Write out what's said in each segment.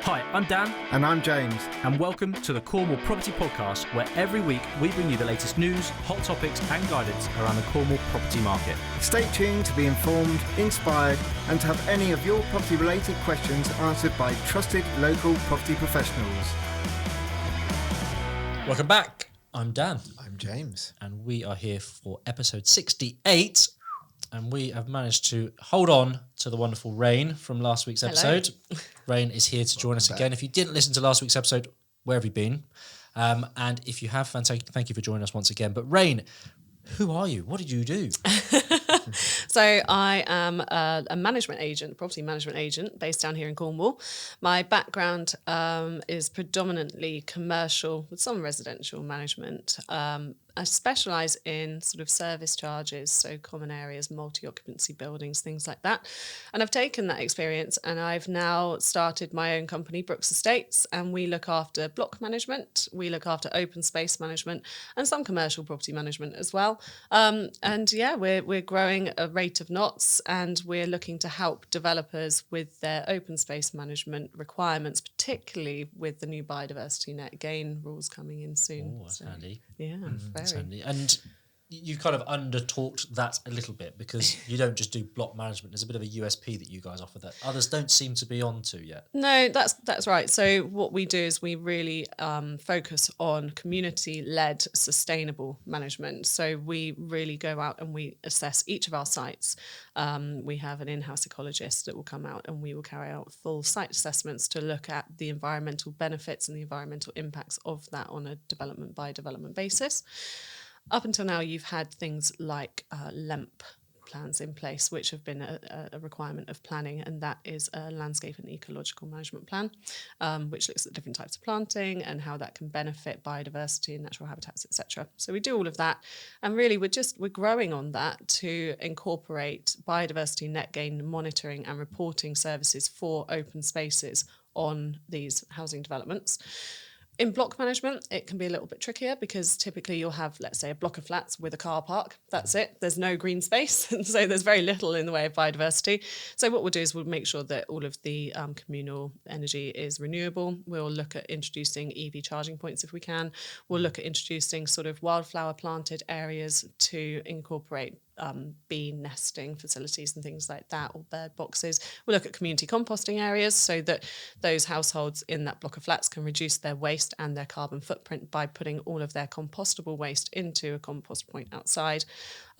Hi, I'm Dan. And I'm James. And welcome to the Cornwall Property Podcast, where every week we bring you the latest news, hot topics and guidance around the Cornwall property market. Stay tuned to be informed, inspired and to have any of your property related questions answered by trusted local property professionals. Welcome back. I'm Dan. I'm James. And we are here for episode 68. And we have managed to hold on to the wonderful Rain from last week's episode. Rain is here to join us again. If you didn't listen to last week's episode, where have you been? And if you have, thank you for joining us once again. But Rain, who are you? What did you do? So I am a management agent, property management agent based down here in Cornwall. My background is predominantly commercial with some residential management. I specialise in sort of service charges, so common areas, multi-occupancy buildings, things like that. And I've taken that experience and I've now started my own company, Brooks Estates, and we look after block management, we look after open space management and some commercial property management as well. We're growing at a rate of knots and we're looking to help developers with their open space management requirements, particularly with the new biodiversity net gain rules coming in soon. Oh, that's handy. Yeah, That's handy. And you kind of under-talked that a little bit because you don't just do block management. There's a bit of a USP that you guys offer that others don't seem to be onto yet. No, that's right. So what we do is we really focus on community-led sustainable management. So we really go out and we assess each of our sites. We have an in-house ecologist that will come out and we will carry out full site assessments to look at the environmental benefits and the environmental impacts of that on a development by development basis. Up until now, you've had things like LEMP plans in place, which have been a requirement of planning, and that is a landscape and ecological management plan, which looks at different types of planting and how that can benefit biodiversity and natural habitats, etc. So we do all of that, and really we're growing on that to incorporate biodiversity net gain monitoring and reporting services for open spaces on these housing developments. In block management, it can be a little bit trickier because typically you'll have, let's say, a block of flats with a car park. That's it. There's no green space. And so there's very little in the way of biodiversity. So what we'll do is we'll make sure that all of the communal energy is renewable. We'll look at introducing EV charging points if we can. We'll look at introducing sort of wildflower planted areas to incorporate bee nesting facilities and things like that, or bird boxes. We'll look at community composting areas so that those households in that block of flats can reduce their waste and their carbon footprint by putting all of their compostable waste into a compost point outside.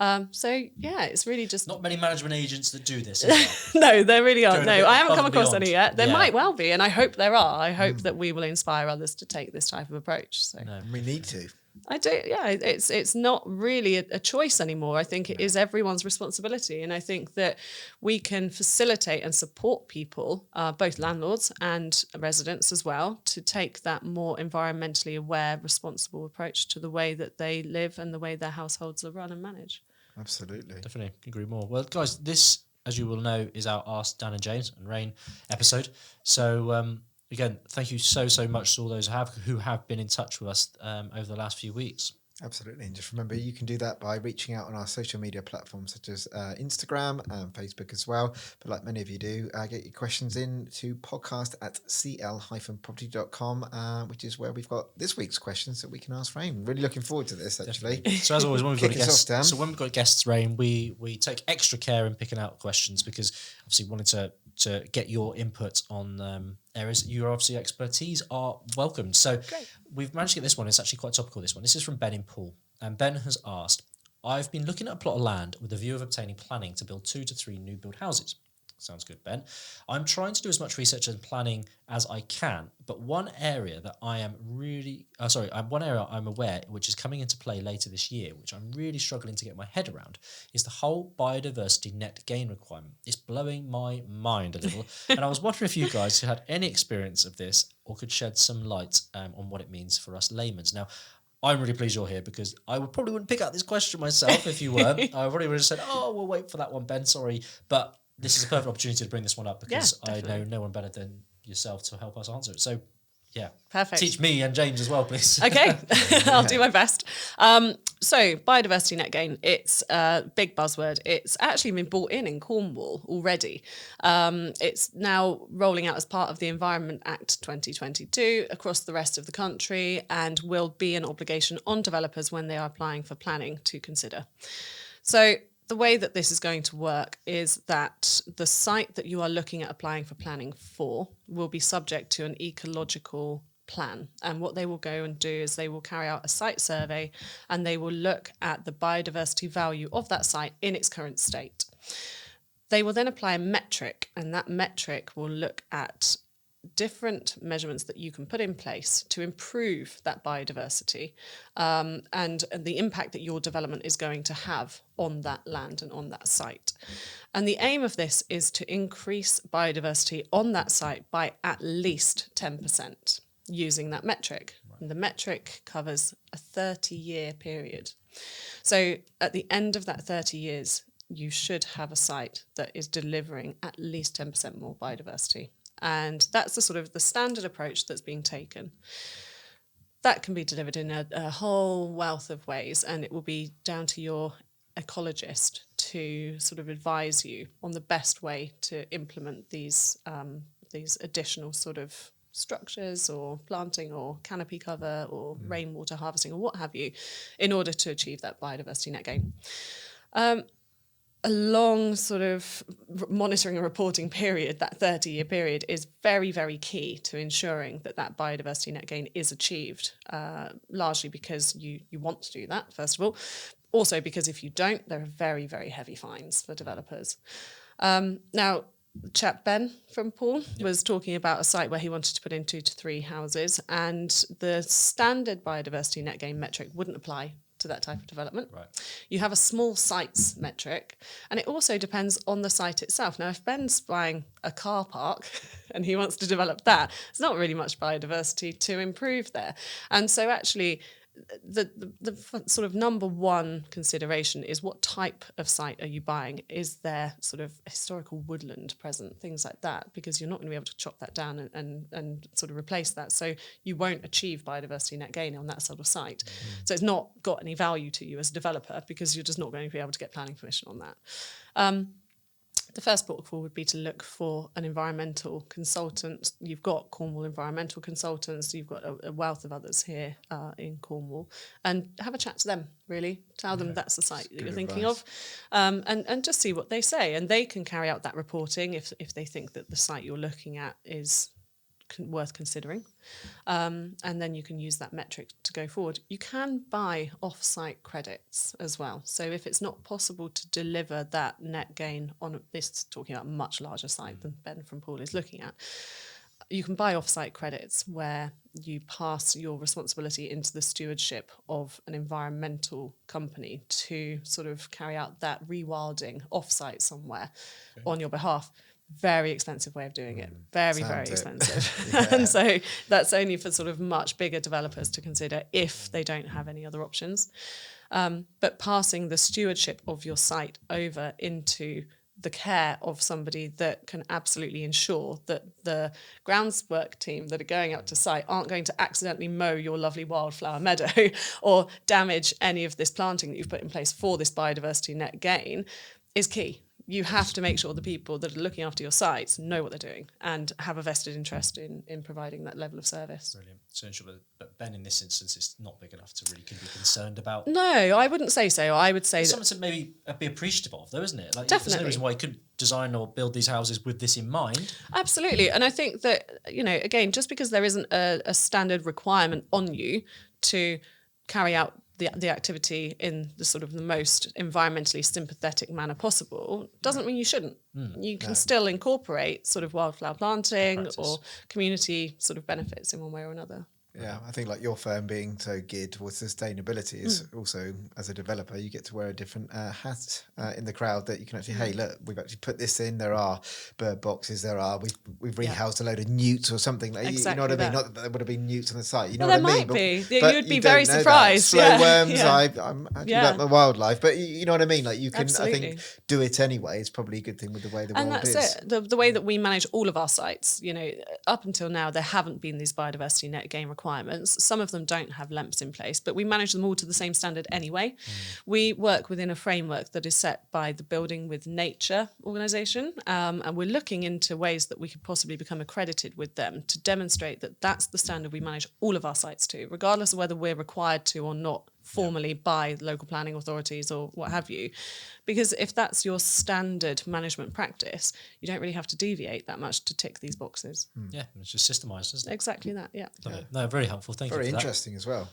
It's really just... Not many management agents that do this, is there? No, there really aren't. No, I haven't come across beyond. any yet. There might well be, and I hope there are. I hope that we will inspire others to take this type of approach. So We need to. I do, yeah. It's not really a choice anymore. I think it is everyone's responsibility, and I think that we can facilitate and support people, both landlords and residents as well, to take that more environmentally aware, responsible approach to the way that they live and the way their households are run and managed. Absolutely. Definitely, agree more. Well, guys, this, as you will know, is our Ask Dan and James and Rain episode. So, again, thank you so much to all those who have been in touch with us over the last few weeks. Absolutely. And just remember, you can do that by reaching out on our social media platforms such as Instagram and Facebook as well. But like many of you do, get your questions in to podcast@cl-property.com, which is where we've got this week's questions that we can ask Rain. Really looking forward to this, actually. Definitely. So as always, when we've got guests, off, when we've got guests, Rain, we take extra care in picking out questions because obviously wanted to get your input on areas that your obviously expertise are welcomed. So we've managed to get this one. It's actually quite topical, this one. This is from Ben in Poole. And Ben has asked, I've been looking at a plot of land with a view of obtaining planning to build 2 to 3 new build houses. Sounds good, Ben. I'm trying to do as much research and planning as I can, but one area that I'm aware, which is coming into play later this year, which I'm really struggling to get my head around, is the whole biodiversity net gain requirement. It's blowing my mind a little, and I was wondering if you guys had any experience of this or could shed some light on what it means for us Lehmans. Now, I'm really pleased you're here because I probably wouldn't pick out this question myself if you were. I probably would have said, we'll wait for that one, Ben, sorry. But this is a perfect opportunity to bring this one up because I know no one better than yourself to help us answer it. So Yeah. Perfect. Teach me and James as well, please. Okay, I'll do my best. So biodiversity net gain, it's a big buzzword. It's actually been brought in Cornwall already. It's now rolling out as part of the Environment Act 2022 across the rest of the country, and will be an obligation on developers when they are applying for planning to consider. So the way that this is going to work is that the site that you are looking at applying for planning for will be subject to an ecological plan. And what they will go and do is they will carry out a site survey, and they will look at the biodiversity value of that site in its current state. They will then apply a metric, and that metric will look at different measurements that you can put in place to improve that biodiversity, and the impact that your development is going to have on that land and on that site. And the aim of this is to increase biodiversity on that site by at least 10% using that metric. And the metric covers a 30-year period. So at the end of that 30 years, you should have a site that is delivering at least 10% more biodiversity. And that's the sort of the standard approach that's being taken. That can be delivered in a whole wealth of ways, and it will be down to your ecologist to sort of advise you on the best way to implement these additional sort of structures or planting or canopy cover or rainwater harvesting or what have you, in order to achieve that biodiversity net gain. A long sort of monitoring and reporting period, that 30-year period, is very, very key to ensuring that that biodiversity net gain is achieved, largely because you want to do that, first of all. Also because if you don't, there are very, very heavy fines for developers. Now, chap Ben from Paul was talking about a site where he wanted to put in 2 to 3 houses, and the standard biodiversity net gain metric wouldn't apply to that type of development. Right. You have a small sites metric, and it also depends on the site itself. Now, if Ben's buying a car park and he wants to develop that, there's not really much biodiversity to improve there. And so actually the sort of number one consideration is what type of site are you buying? Is there sort of historical woodland present, things like that, because you're not going to be able to chop that down and sort of replace that. So you won't achieve biodiversity net gain on that sort of site. So it's not got any value to you as a developer, because you're just not going to be able to get planning permission on that. The first port of call would be to look for an environmental consultant. You've got Cornwall environmental consultants. You've got a wealth of others here in Cornwall, and have a chat to them, really. Tell them that's the site that you're thinking of, and just see what they say. And they can carry out that reporting if they think that the site you're looking at is worth considering. And then you can use that metric to go forward. You can buy off-site credits as well. So if it's not possible to deliver that net gain on this, talking about a much larger site than Ben from Paul is looking at, you can buy off-site credits where you pass your responsibility into the stewardship of an environmental company to sort of carry out that rewilding off-site somewhere on your behalf. Very expensive way of doing it. Very expensive. And so that's only for sort of much bigger developers to consider if they don't have any other options. But passing the stewardship of your site over into the care of somebody that can absolutely ensure that the groundswork team that are going out to site aren't going to accidentally mow your lovely wildflower meadow or damage any of this planting that you've put in place for this biodiversity net gain is key. You have to make sure the people that are looking after your sites know what they're doing and have a vested interest in providing that level of service. Brilliant. So ensure but Ben, in this instance, is not big enough to really be concerned about. No, I wouldn't say so. I would say it's something to maybe be appreciative of, though, isn't it? Like, definitely. There's no reason why you couldn't design or build these houses with this in mind. Absolutely. And I think that, again, just because there isn't a standard requirement on you to carry out the activity in the sort of the most environmentally sympathetic manner possible doesn't mean you shouldn't. You can still incorporate sort of wildflower planting or community sort of benefits in one way or another. Yeah, I think like your firm being so geared towards sustainability is also, as a developer, you get to wear a different hat in the crowd that you can actually, hey, look, we've actually put this in. There are bird boxes. We've rehoused a load of newts or something. Like, you know what I mean? Not that there would have been newts on the site. You know what I mean? There might be. But You'd be you very don't know surprised. that. Slow worms. Yeah. I'm actually like my wildlife. But you know what I mean? Like you can, Absolutely. I think, do it anyway. It's probably a good thing with the way the world is. And that's it. The way that we manage all of our sites, you know, up until now, there haven't been these biodiversity net gain requirements. Some of them don't have LEMPs in place, but we manage them all to the same standard anyway. We work within a framework that is set by the Building with Nature organisation, and we're looking into ways that we could possibly become accredited with them to demonstrate that that's the standard we manage all of our sites to, regardless of whether we're required to or not formally by local planning authorities or what have you. Because if that's your standard management practice, you don't really have to deviate that much to tick these boxes. Yeah, it's just systemised, isn't it? Exactly that, yeah. No, very helpful. Thank you for Very that. interesting as well,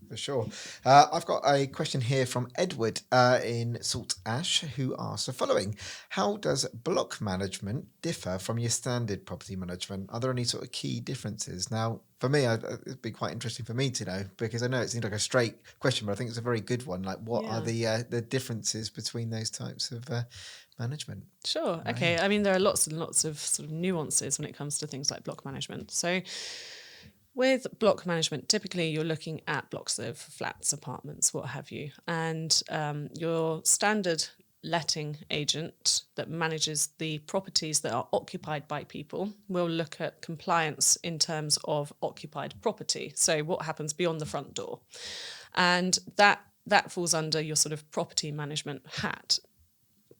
for sure. I've got a question here from Edward in Saltash, who asks the following: how does block management differ from your standard property management? Are there any sort of key differences? Now, for me, it'd be quite interesting for me to know, because I know it seems like a straight question, but I think it's a very good one. Like, what are the differences between those types of management? Sure. Right. Okay. I mean, there are lots and lots of sort of nuances when it comes to things like block management. So with block management, typically you're looking at blocks of flats, apartments, what have you, and your standard letting agent that manages the properties that are occupied by people will look at compliance in terms of occupied property. So what happens beyond the front door, and that falls under your sort of property management hat.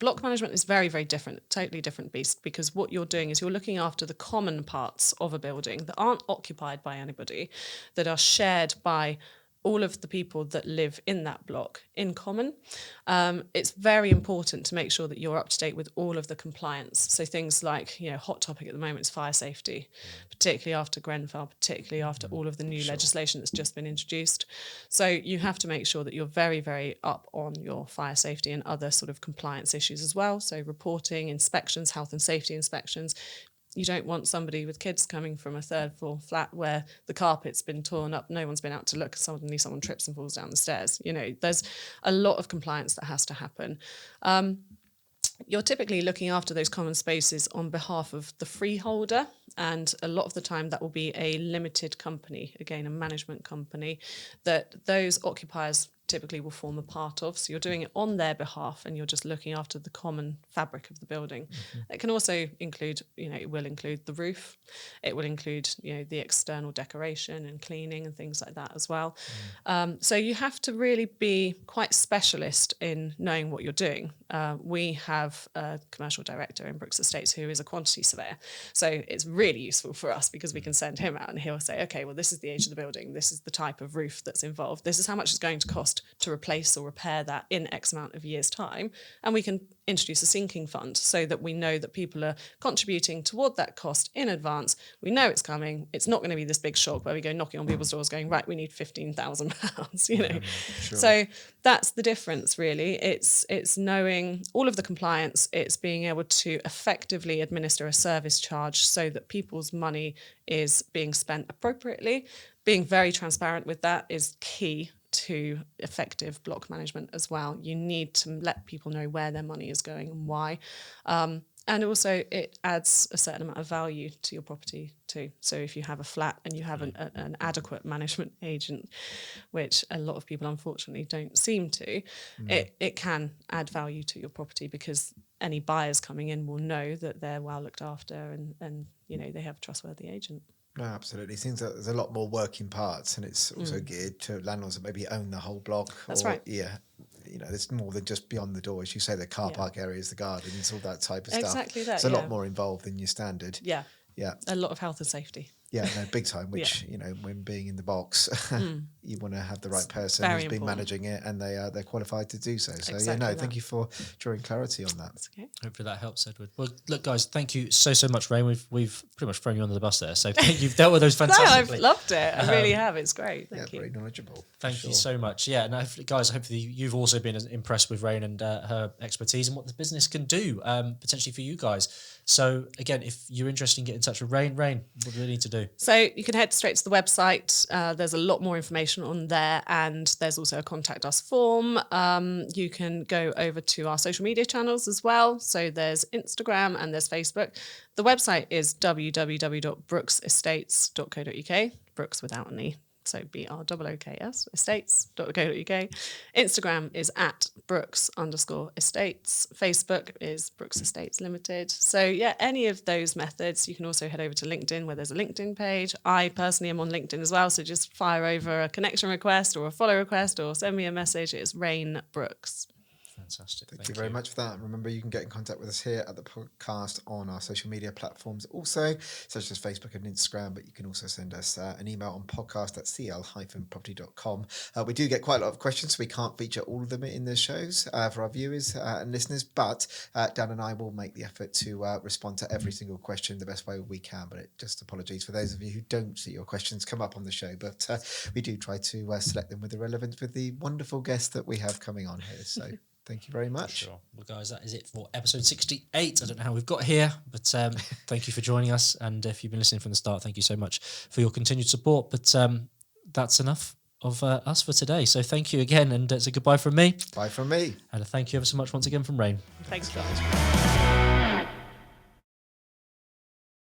Block management is very, very different, totally different beast, because what you're doing is you're looking after the common parts of a building that aren't occupied by anybody, that are shared by all of the people that live in that block in common. It's very important to make sure that you're up to date with all of the compliance. So things like, you know, hot topic at the moment is fire safety, particularly after Grenfell, particularly after all of the new legislation that's just been introduced. So you have to make sure that you're very, very up on your fire safety and other sort of compliance issues as well. So reporting, inspections, health and safety inspections. You don't want somebody with kids coming from a third floor flat where the carpet's been torn up, no one's been out to look, suddenly someone trips and falls down the stairs. You know, there's a lot of compliance that has to happen. You're typically looking after those common spaces on behalf of the freeholder, and a lot of the time that will be a limited company, again, a management company, that those occupiers typically will form a part of. So you're doing it on their behalf and you're just looking after the common fabric of the building. It can also include, you know, it will include the roof. It will include, you know, the external decoration and cleaning and things like that as well. So you have to really be quite specialist in knowing what you're doing. We have a commercial director in Brooks Estates who is a quantity surveyor. So it's really useful for us because we can send him out and he'll say, okay, well, this is the age of the building. This is the type of roof that's involved. This is how much it's going to cost to replace or repair that in X amount of years' time. And we can introduce a sinking fund so that we know that people are contributing toward that cost in advance. We know it's coming. It's not going to be this big shock where we go knocking on people's doors going, right, we need £15,000, you know. Sure. So that's the difference, really. It's knowing all of the compliance. It's being able to effectively administer a service charge so that people's money is being spent appropriately. Being very transparent with that is key to effective block management as well. You need to let people know where their money is going and why. And also it adds a certain amount of value to your property too. So if you have a flat and you have an adequate management agent, which a lot of people unfortunately don't seem to, it can add value to your property because any buyers coming in will know that they're well looked after and you know, they have a trustworthy agent. No, absolutely. It seems that there's a lot more working parts, and it's also geared to landlords that maybe own the whole block. That's right. Yeah. You know, there's more than just beyond the door. As you say, the car park areas, the gardens, all that type of stuff. Exactly that, It's a lot more involved than your standard. Yeah. Yeah. A lot of health and safety. Yeah, no, big time, which, you know, when being in the box, you want to have the right person who's been managing it and they're qualified to do so. So, thank you for drawing clarity on that. That's okay. Hopefully that helps, Edward. Well, look, guys, thank you so much, Ray. We've pretty much thrown you under the bus there. So you've dealt with those fantastically. No, I've loved it. I really have. It's great. Thank you. Very knowledgeable. Thank you so much. Yeah, and guys, hopefully you've also been impressed with Rain and her expertise and what the business can do potentially for you guys. So again, if you're interested in getting in touch with Rain, what do they need to do? do? So you can head straight to the website. There's a lot more information on there, and there's also a contact us form. You can go over to our social media channels as well. So there's Instagram and there's Facebook. The website is www.brooksestates.co.uk, Brooks without an E. So BROOKS, estates.co.uk. Instagram is at Brooks_estates. Facebook is Brooks Estates Limited. So yeah, any of those methods. You can also head over to LinkedIn, where there's a LinkedIn page. I personally am on LinkedIn as well. So just fire over a connection request or a follow request or send me a message. It's Rain Brooks. Fantastic. Thank you very much for that. Remember, you can get in contact with us here at the podcast on our social media platforms also, such as Facebook and Instagram, but you can also send us an email on podcast@cl-property.com. We do get quite a lot of questions, so we can't feature all of them in the shows for our viewers and listeners, but Dan and I will make the effort to respond to every single question the best way we can, but just apologies for those of you who don't see your questions come up on the show, but we do try to select them with the relevance with the wonderful guests that we have coming on here, so thank you very much. Sure. Well, guys, that is it for episode 68. I don't know how we've got here, but thank you for joining us. And if you've been listening from the start, thank you so much for your continued support. But that's enough of us for today. So thank you again, and it's a goodbye from me. Bye from me. And a thank you ever so much once again from Rain. Thanks, guys.